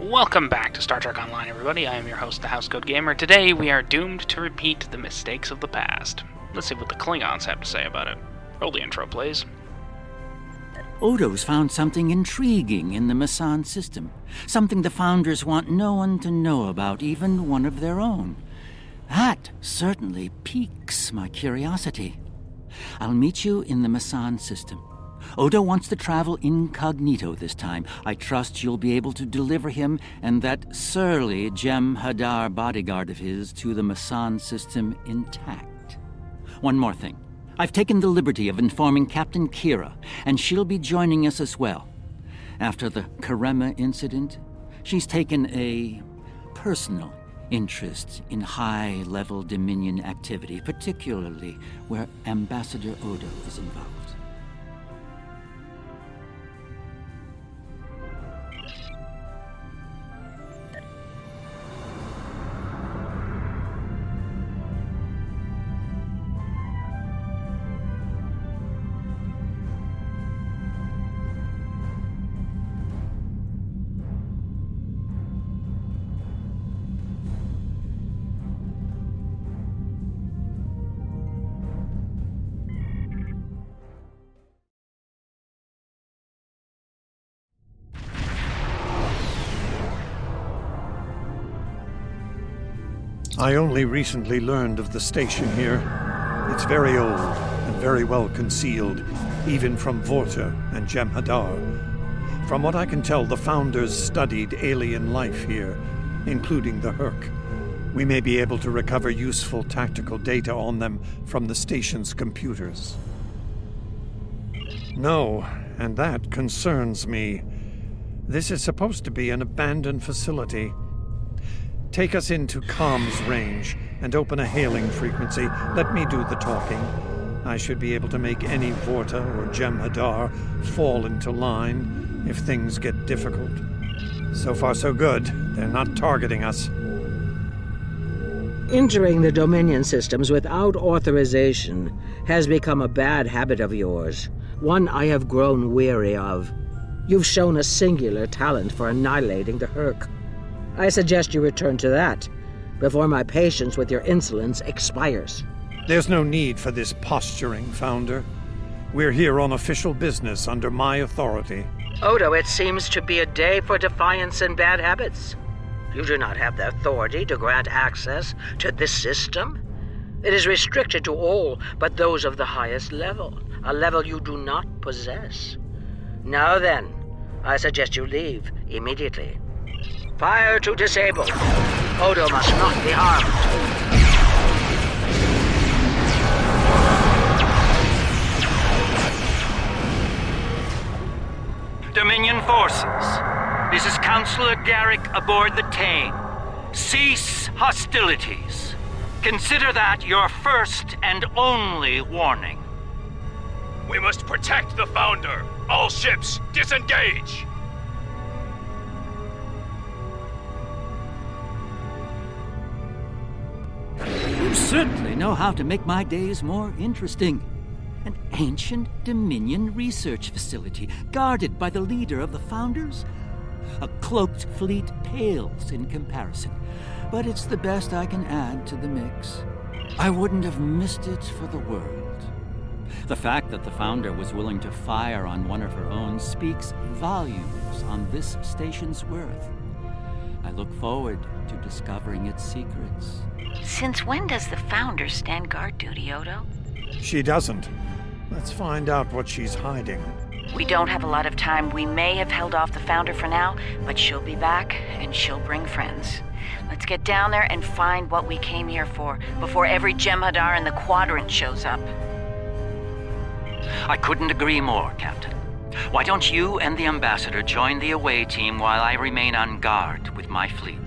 Welcome back to Star Trek Online, everybody. I am your host, the Housecoat Ghemor. Today, we are doomed to repeat the mistakes of the past. Let's see what the Klingons have to say about it. Roll the intro, please. Odo's found something intriguing in the Masan system. Something the Founders want no one to know about, even one of their own. That certainly piques my curiosity. I'll meet you in the Masan system. Odo wants to travel incognito this time. I trust you'll be able to deliver him and that surly Jem'Hadar bodyguard of his to the Masan system intact. One more thing. I've taken the liberty of informing Captain Kira, and she'll be joining us as well. After the Karema incident, she's taken a personal interest in high-level Dominion activity, particularly where Ambassador Odo is involved. I only recently learned of the station here. It's very old and very well concealed, even from Vorta and Jem'Hadar. From what I can tell, the Founders studied alien life here, including the Herc. We may be able to recover useful tactical data on them from the station's computers. No, and that concerns me. This is supposed to be an abandoned facility. Take us into comms range and open a hailing frequency. Let me do the talking. I should be able to make any Vorta or Jem'Hadar fall into line if things get difficult. So far so good. They're not targeting us. Entering the Dominion systems without authorization has become a bad habit of yours, one I have grown weary of. You've shown a singular talent for annihilating the Herc. I suggest you return to that before my patience with your insolence expires. There's no need for this posturing, Founder. We're here on official business under my authority. Odo, it seems to be a day for defiance and bad habits. You do not have the authority to grant access to this system. It is restricted to all but those of the highest level, a level you do not possess. Now then, I suggest you leave immediately. Fire to disable. Odo must not be harmed. Dominion forces, this is Counselor Garrick aboard the Tane. Cease hostilities. Consider that your first and only warning. We must protect the Founder. All ships, disengage! You certainly know how to make my days more interesting. An ancient Dominion research facility, guarded by the leader of the Founders? A cloaked fleet pales in comparison, but it's the best I can add to the mix. I wouldn't have missed it for the world. The fact that the Founder was willing to fire on one of her own speaks volumes on this station's worth. I look forward to discovering its secrets. Since when does the Founder stand guard duty, Odo? She doesn't. Let's find out what she's hiding. We don't have a lot of time. We may have held off the Founder for now, but she'll be back, and she'll bring friends. Let's get down there and find what we came here for, before every Jem'Hadar in the Quadrant shows up. I couldn't agree more, Captain. Why don't you and the Ambassador join the away team while I remain on guard with my fleet?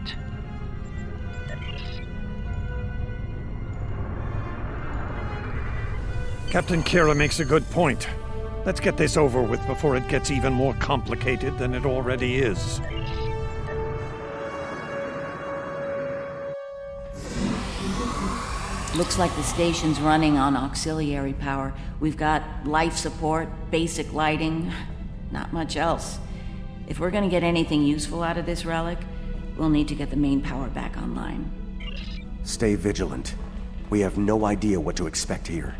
Captain Kira makes a good point. Let's get this over with before it gets even more complicated than it already is. Looks like the station's running on auxiliary power. We've got life support, basic lighting, not much else. If we're gonna get anything useful out of this relic, we'll need to get the main power back online. Stay vigilant. We have no idea what to expect here.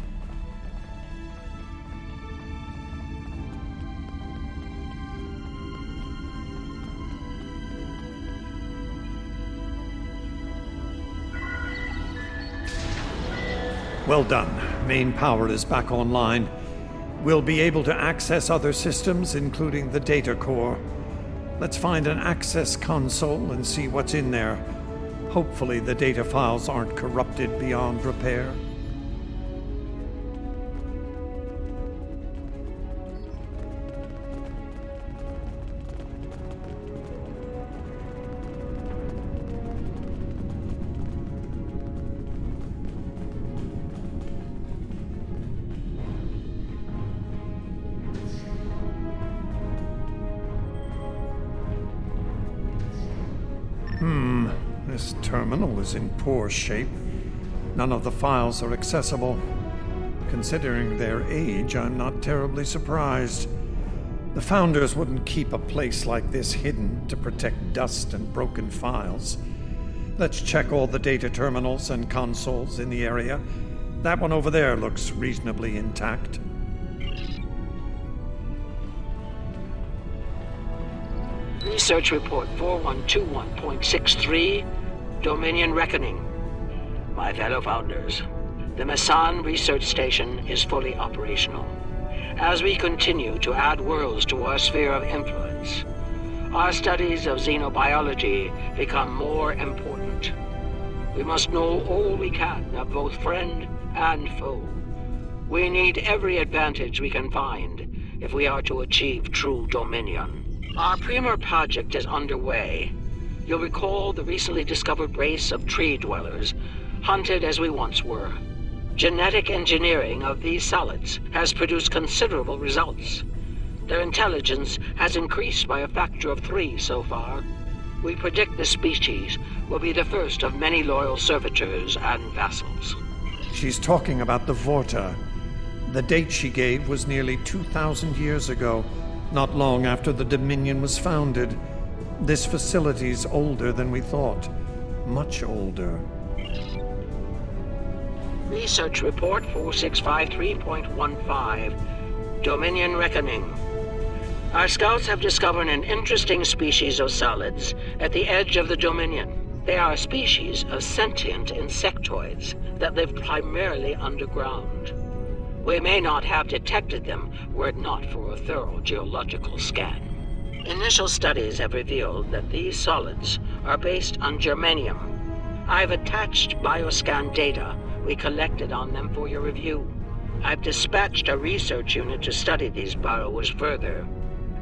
Well done. Main power is back online. We'll be able to access other systems, including the data core. Let's find an access console and see what's in there. Hopefully the data files aren't corrupted beyond repair. This terminal is in poor shape. None of the files are accessible. Considering their age, I'm not terribly surprised. The Founders wouldn't keep a place like this hidden to protect dust and broken files. Let's check all the data terminals and consoles in the area. That one over there looks reasonably intact. Research Report 4121.63, Dominion Reckoning. My fellow Founders, the Mesan Research Station is fully operational. As we continue to add worlds to our sphere of influence, our studies of xenobiology become more important. We must know all we can of both friend and foe. We need every advantage we can find if we are to achieve true dominion. Our premier project is underway. You'll recall the recently discovered race of tree dwellers, hunted as we once were. Genetic engineering of these solids has produced considerable results. Their intelligence has increased by a factor of 3 so far. We predict the species will be the first of many loyal servitors and vassals. She's talking about the Vorta. The date she gave was nearly 2,000 years ago, not long after the Dominion was founded. This facility's older than we thought. Much older. Research Report 4653.15, Dominion Reckoning. Our scouts have discovered an interesting species of solids at the edge of the Dominion. They are a species of sentient insectoids that live primarily underground. We may not have detected them were it not for a thorough geological scan. Initial studies have revealed that these solids are based on germanium. I've attached bioscan data we collected on them for your review. I've dispatched a research unit to study these burrows further.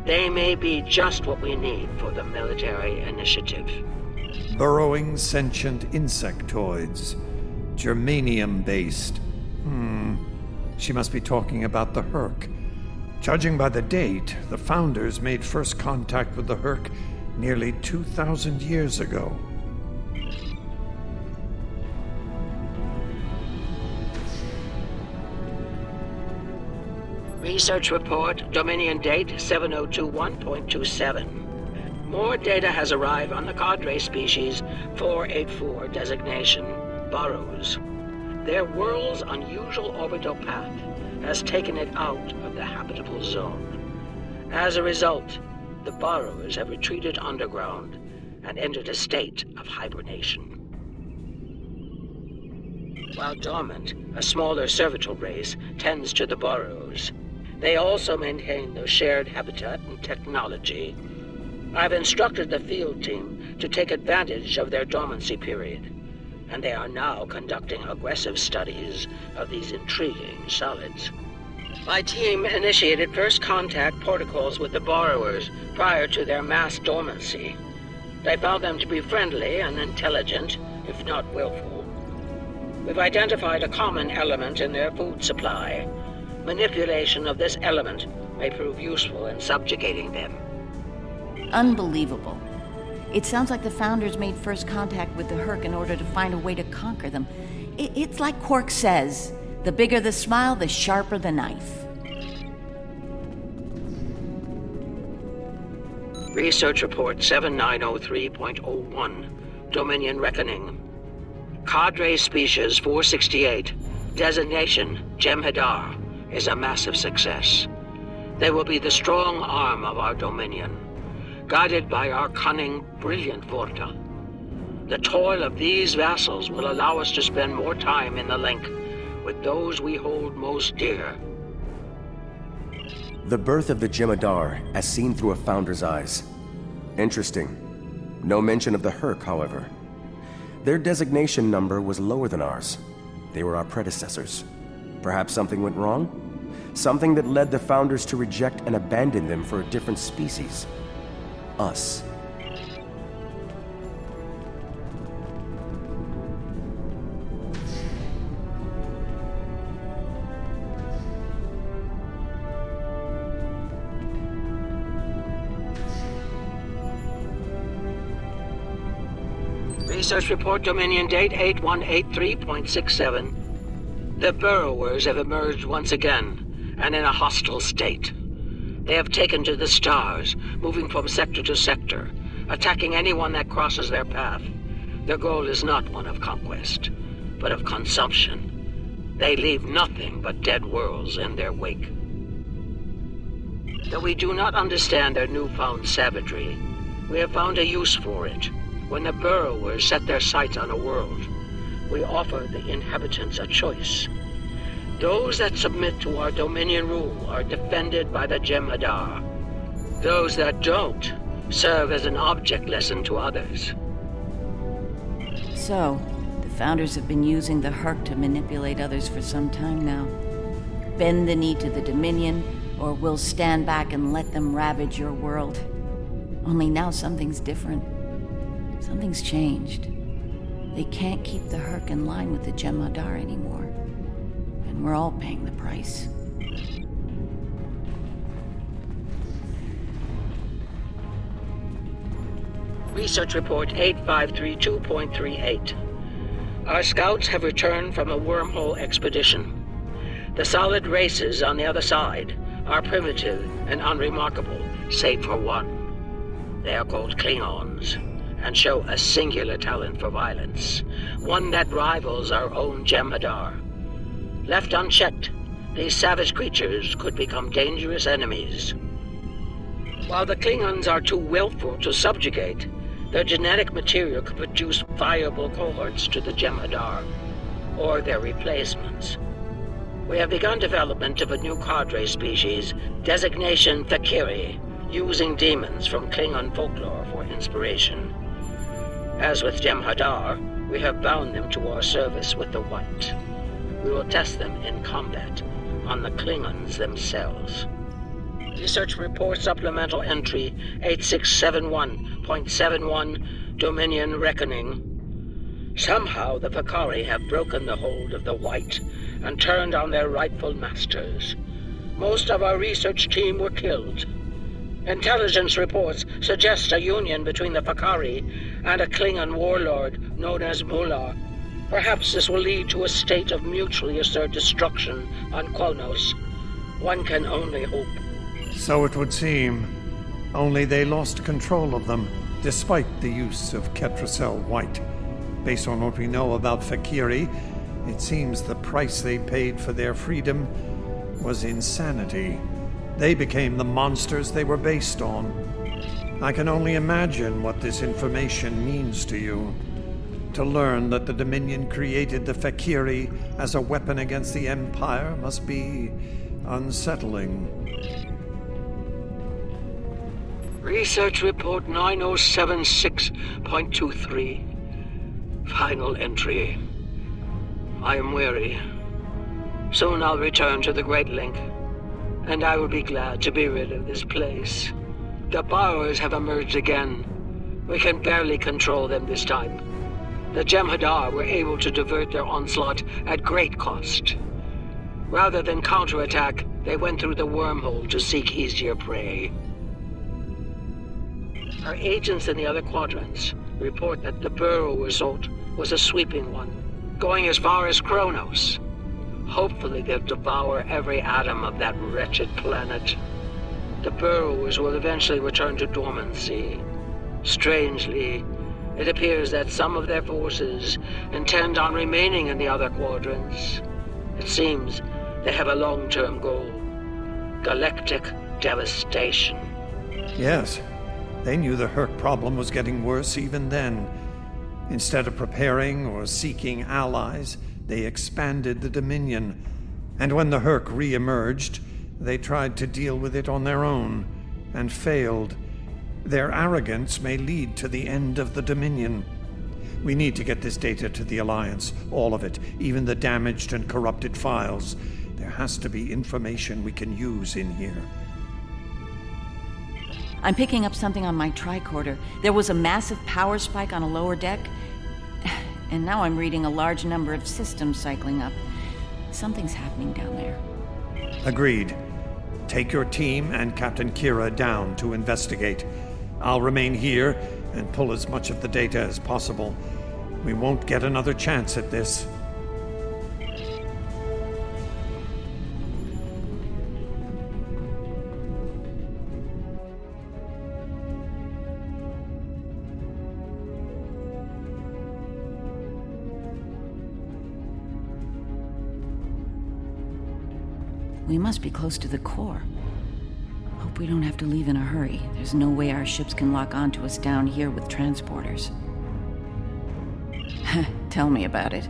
They may be just what we need for the military initiative. Burrowing sentient insectoids. Germanium-based. She must be talking about the Herc. Judging by the date, the Founders made first contact with the Herc nearly 2,000 years ago. Research Report, Dominion Date 7021.27. More data has arrived on the cadre species 484 designation, burrows. Their world's unusual orbital path has taken it out of the habitable zone. As a result, the burrows have retreated underground and entered a state of hibernation. While dormant, a smaller servitor race tends to the burrows. They also maintain their shared habitat and technology. I've instructed the field team to take advantage of their dormancy period, and they are now conducting aggressive studies of these intriguing solids. My team initiated first contact protocols with the borrowers prior to their mass dormancy. They found them to be friendly and intelligent, if not willful. We've identified a common element in their food supply. Manipulation of this element may prove useful in subjugating them. Unbelievable. It sounds like the Founders made first contact with the Herc in order to find a way to conquer them. It's like Quark says, the bigger the smile, the sharper the knife. Research Report 7903.01, Dominion Reckoning. Cadre Species 468, designation Jem'Hadar, is a massive success. They will be the strong arm of our Dominion, guided by our cunning, brilliant Vorta. The toil of these vassals will allow us to spend more time in the link with those we hold most dear. The birth of the Jem'Hadar as seen through a Founder's eyes. Interesting. No mention of the Herc, however. Their designation number was lower than ours. They were our predecessors. Perhaps something went wrong? Something that led the Founders to reject and abandon them for a different species. Us. Research Report Dominion Date 8183.67. The Burrowers have emerged once again, and in a hostile state. They have taken to the stars, moving from sector to sector, attacking anyone that crosses their path. Their goal is not one of conquest, but of consumption. They leave nothing but dead worlds in their wake. Though we do not understand their newfound savagery, we have found a use for it. When the Burrowers set their sights on a world, we offer the inhabitants a choice. Those that submit to our Dominion rule are defended by the Jem'Hadar. Those that don't serve as an object lesson to others. So, the Founders have been using the Herc to manipulate others for some time now. Bend the knee to the Dominion, or we'll stand back and let them ravage your world. Only now something's different. Something's changed. They can't keep the Herc in line with the Jem'Hadar anymore. And we're all paying the price. Research Report 8532.38. Our scouts have returned from a wormhole expedition. The solid races on the other side are primitive and unremarkable, save for one. They are called Klingons, and show a singular talent for violence, one that rivals our own Jem'Hadar. Left unchecked, these savage creatures could become dangerous enemies. While the Klingons are too willful to subjugate, their genetic material could produce viable cohorts to the Jem'Hadar, or their replacements. We have begun development of a new cadre species, designation Fek'hlri, using demons from Klingon folklore for inspiration. As with Jem'Hadar, we have bound them to our service with the White. We will test them in combat on the Klingons themselves. Research Report Supplemental Entry 8671.71, Dominion Reckoning. Somehow the Fek'hlri have broken the hold of the White and turned on their rightful masters. Most of our research team were killed. Intelligence reports suggest a union between the Fek'hlri and a Klingon warlord known as Mullah. Perhaps this will lead to a state of mutually assured destruction on Kronos. One can only hope. So it would seem. Only they lost control of them, despite the use of Ketracel White. Based on what we know about Fek'hlri, it seems the price they paid for their freedom was insanity. They became the monsters they were based on. I can only imagine what this information means to you. To learn that the Dominion created the Fek'hlri as a weapon against the Empire must be unsettling. Research Report 9076.23. Final entry. I am weary. Soon I'll return to the Great Link, and I will be glad to be rid of this place. The Borrowers have emerged again. We can barely control them this time. The Jem'Hadar were able to divert their onslaught at great cost. Rather than counterattack, they went through the wormhole to seek easier prey. Our agents in the other quadrants report that the Burrow assault was a sweeping one, going as far as Kronos. Hopefully they'll devour every atom of that wretched planet. The burrowers will eventually return to dormancy. Strangely, it appears that some of their forces intend on remaining in the other quadrants. It seems they have a long-term goal. Galactic devastation. Yes, they knew the Herc problem was getting worse even then. Instead of preparing or seeking allies, they expanded the Dominion. And when the Herc re-emerged, they tried to deal with it on their own, and failed. Their arrogance may lead to the end of the Dominion. We need to get this data to the Alliance, all of it, even the damaged and corrupted files. There has to be information we can use in here. I'm picking up something on my tricorder. There was a massive power spike on a lower deck, and now I'm reading a large number of systems cycling up. Something's happening down there. Agreed. Take your team and Captain Kira down to investigate. I'll remain here and pull as much of the data as possible. We won't get another chance at this. We must be close to the core. Hope we don't have to leave in a hurry. There's no way our ships can lock onto us down here with transporters. Tell me about it.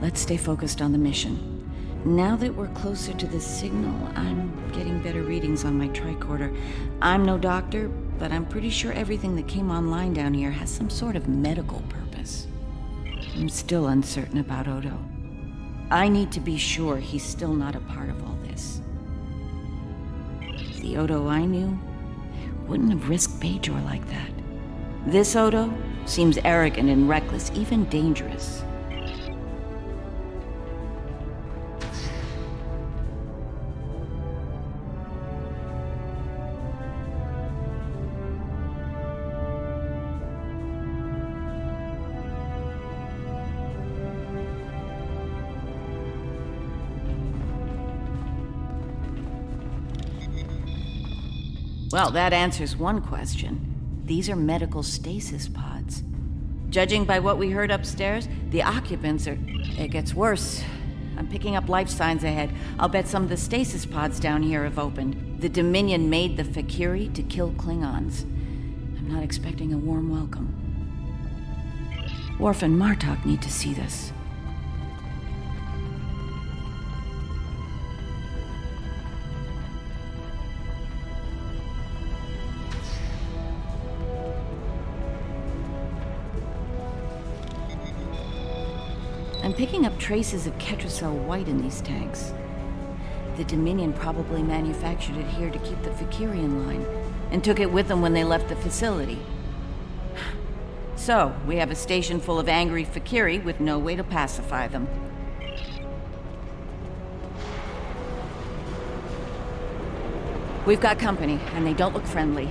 Let's stay focused on the mission. Now that we're closer to the signal, I'm getting better readings on my tricorder. I'm no doctor, but I'm pretty sure everything that came online down here has some sort of medical purpose. I'm still uncertain about Odo. I need to be sure he's still not a part of all this. The Odo I knew wouldn't have risked Bajor like that. This Odo seems arrogant and reckless, even dangerous. Well, that answers one question. These are medical stasis pods. Judging by what we heard upstairs, the occupants are... It gets worse. I'm picking up life signs ahead. I'll bet some of the stasis pods down here have opened. The Dominion made the Fek'hlri to kill Klingons. I'm not expecting a warm welcome. Worf and Martok need to see this. I'm picking up traces of Ketracel white in these tanks. The Dominion probably manufactured it here to keep the Fek'hlri in line, and took it with them when they left the facility. So, we have a station full of angry Fek'hlri with no way to pacify them. We've got company, and they don't look friendly.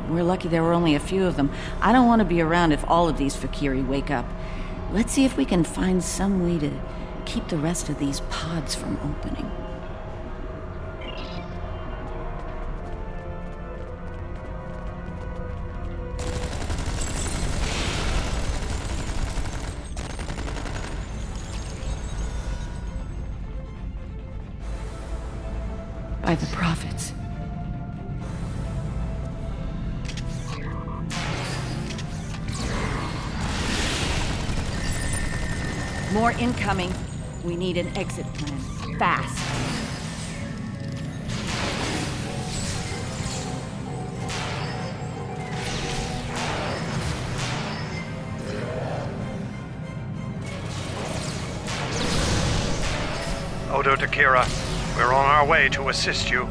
We're lucky there were only a few of them. I don't want to be around if all of these Fek'hlri wake up. Let's see if we can find some way to keep the rest of these pods from opening. By the prophets. More incoming. We need an exit plan. Fast. Odo Takira, we're on our way to assist you.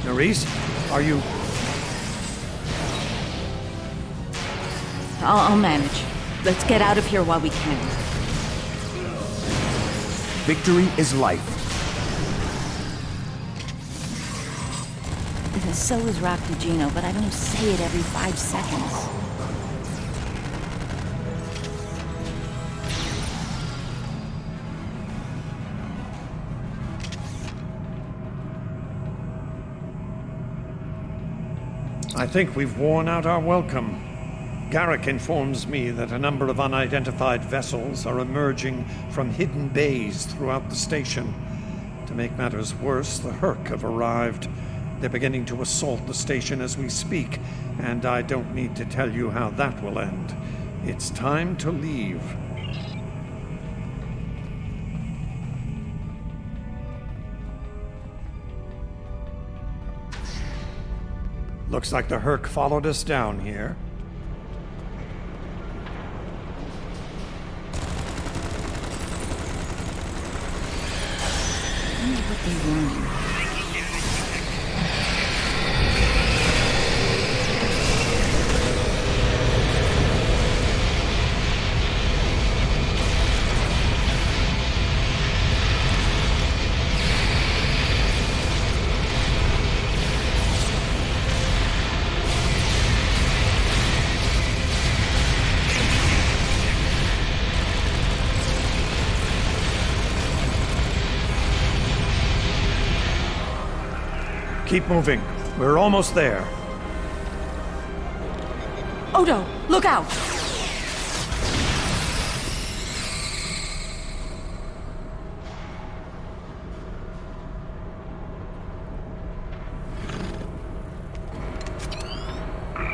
Nerys, are you... I'll manage. Let's get out of here while we can. Victory is life. So is Rakugino, but I don't say it every 5 seconds. I think we've worn out our welcome. Garrick informs me that a number of unidentified vessels are emerging from hidden bays throughout the station. To make matters worse, the Herc have arrived. They're beginning to assault the station as we speak, and I don't need to tell you how that will end. It's time to leave. Looks like the Herc followed us down here. I wonder what they want. Keep moving. We're almost there. Odo, look out!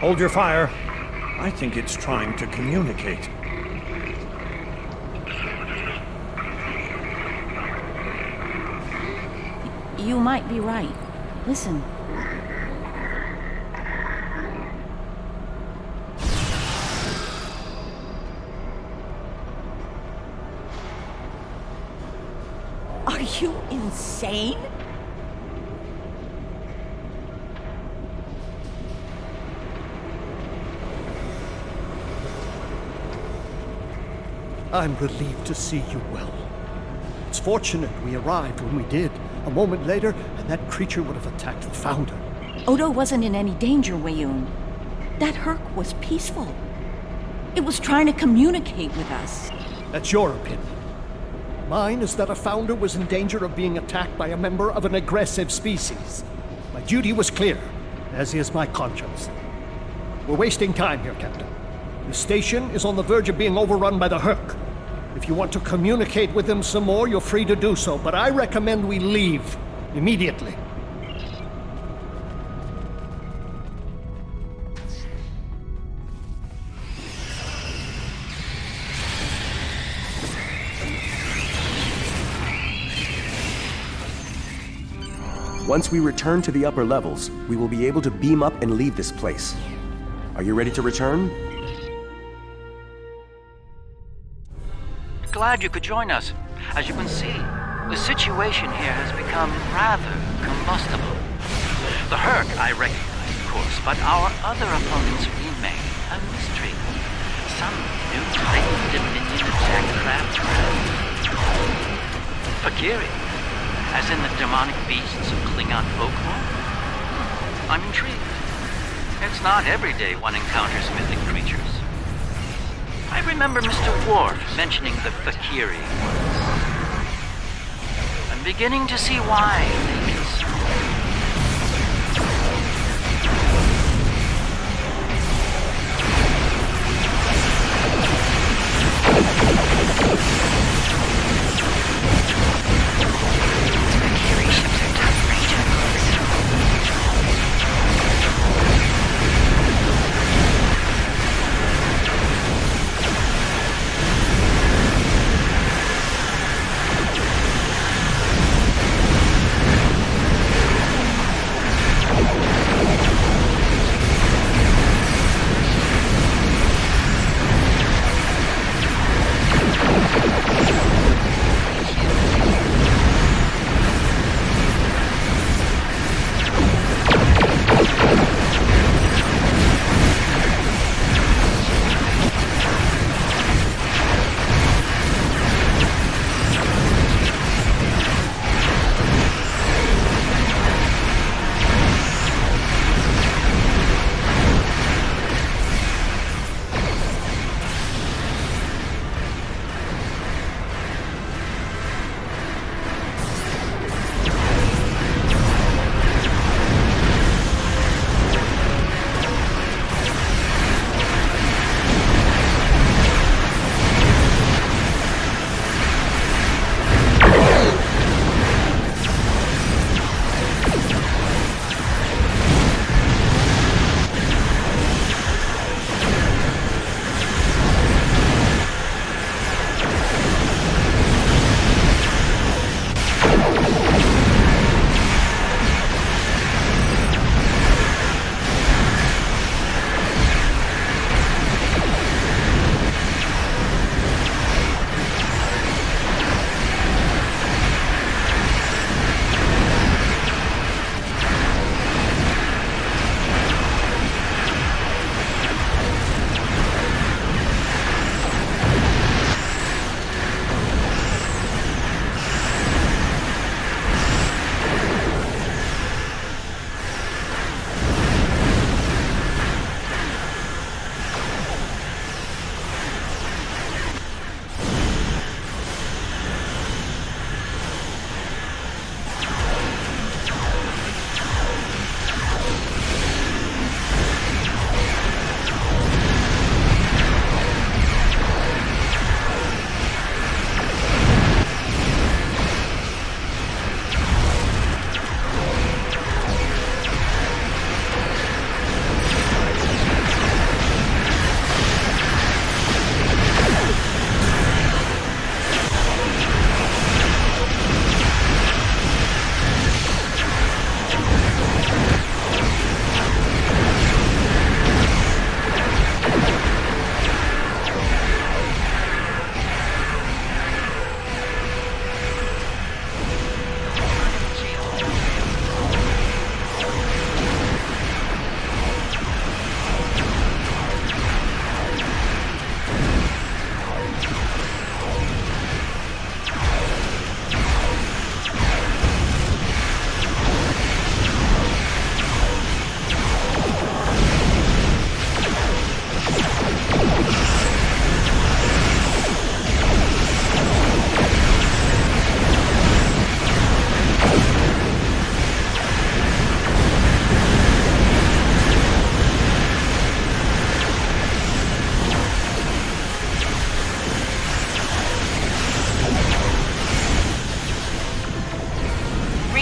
Hold your fire. I think it's trying to communicate. You might be right. Listen. Are you insane? I'm relieved to see you well. It's fortunate we arrived when we did. A moment later, and that creature would have attacked the Founder. Odo wasn't in any danger, Weyoun. That Herc was peaceful. It was trying to communicate with us. That's your opinion. Mine is that a Founder was in danger of being attacked by a member of an aggressive species. My duty was clear, as is my conscience. We're wasting time here, Captain. The station is on the verge of being overrun by the Herc. If you want to communicate with them some more, you're free to do so, but I recommend we leave immediately. Once we return to the upper levels, we will be able to beam up and leave this place. Are you ready to return? Glad you could join us. As you can see, the situation here has become rather combustible. The Herc I recognize, of course, but our other opponents remain a mystery. Some new Titan Dominion attack craft, Fek'hlri, as in the demonic beasts of Klingon folklore. I'm intrigued. It's not every day one encounters mythic creatures. I remember Mr. Worf mentioning the Fek'hlri. I'm beginning to see why they concern me.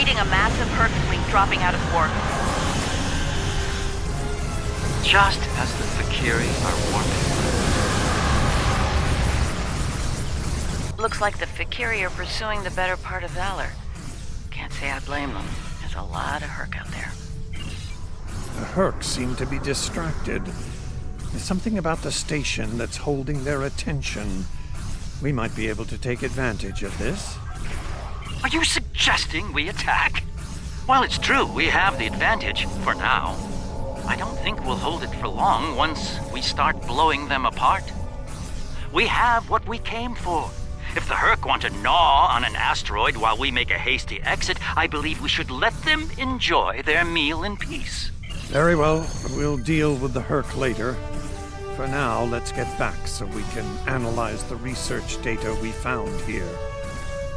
A massive Herc fleet dropping out of port. Just as the Fek'hlri are warming. Looks like the Fek'hlri are pursuing the better part of valor. Can't say I blame them. There's a lot of Herc out there. The Herc seem to be distracted. There's something about the station that's holding their attention. We might be able to take advantage of this. Are you suggesting we attack? While it's true we have the advantage, for now, I don't think we'll hold it for long once we start blowing them apart. We have what we came for. If the Herc want to gnaw on an asteroid while we make a hasty exit, I believe we should let them enjoy their meal in peace. Very well. We'll deal with the Herc later. For now, let's get back so we can analyze the research data we found here.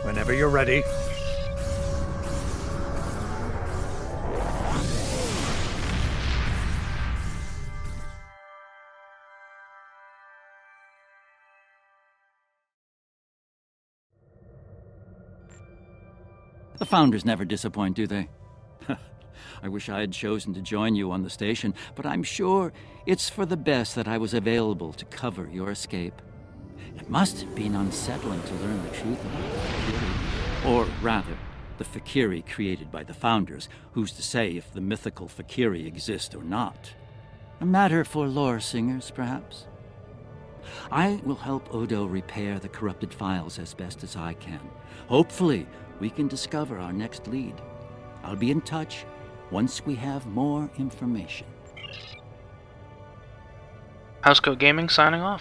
Whenever you're ready. The Founders never disappoint, do they? I wish I had chosen to join you on the station, but I'm sure it's for the best that I was available to cover your escape. It must have been unsettling to learn the truth about the Fek'hlri. Or rather, the Fek'hlri created by the Founders. Who's to say if the mythical Fek'hlri exist or not? A matter for lore singers, perhaps? I will help Odo repair the corrupted files as best as I can. Hopefully, we can discover our next lead. I'll be in touch once we have more information. Housecoat Gaming signing off.